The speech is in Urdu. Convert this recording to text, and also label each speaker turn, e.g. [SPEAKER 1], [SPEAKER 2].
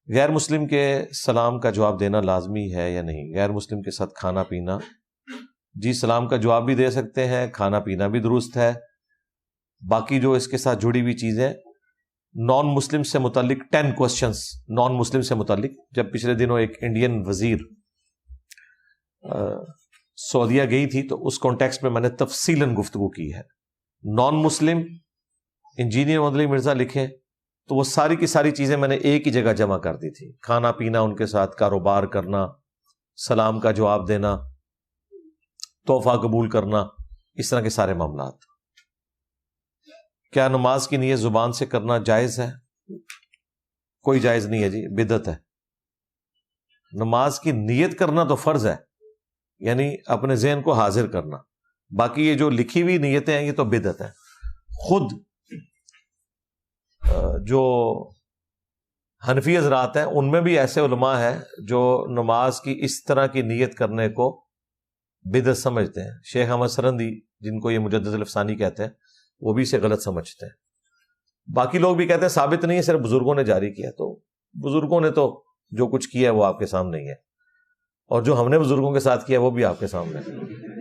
[SPEAKER 1] غیر مسلم کے سلام کا جواب دینا لازمی ہے یا نہیں؟ غیر مسلم کے ساتھ کھانا پینا، جی سلام کا جواب بھی دے سکتے ہیں، کھانا پینا بھی درست ہے۔ باقی جو اس کے ساتھ جڑی ہوئی چیزیں، نان مسلم سے متعلق 10 کوسچنز نان مسلم سے متعلق، جب پچھلے دنوں ایک انڈین وزیر سعودیہ گئی تھی تو اس کانٹیکسٹ میں نے تفصیلاً گفتگو کی ہے۔ نان مسلم انجینئر مدلی مرزا لکھیں تو وہ ساری کی ساری چیزیں میں نے ایک ہی جگہ جمع کر دی تھی، کھانا پینا ان کے ساتھ، کاروبار کرنا، سلام کا جواب دینا، تحفہ قبول کرنا، اس طرح کے سارے معاملات۔ کیا نماز کی نیت زبان سے کرنا جائز ہے؟ کوئی جائز نہیں ہے جی، بدعت ہے۔ نماز کی نیت کرنا تو فرض ہے، یعنی اپنے ذہن کو حاضر کرنا، باقی یہ جو لکھی ہوئی نیتیں ہیں یہ تو بدعت ہے۔ خود جو حنفی حضرات ہیں ان میں بھی ایسے علماء ہیں جو نماز کی اس طرح کی نیت کرنے کو بدعت سمجھتے ہیں۔ شیخ احمد سرندی جن کو یہ مجدد الافسانی کہتے ہیں وہ بھی اسے غلط سمجھتے ہیں۔ باقی لوگ بھی کہتے ہیں ثابت نہیں ہے، صرف بزرگوں نے جاری کیا۔ تو بزرگوں نے تو جو کچھ کیا ہے وہ آپ کے سامنے ہی ہے، اور جو ہم نے بزرگوں کے ساتھ کیا وہ بھی آپ کے سامنے ہے۔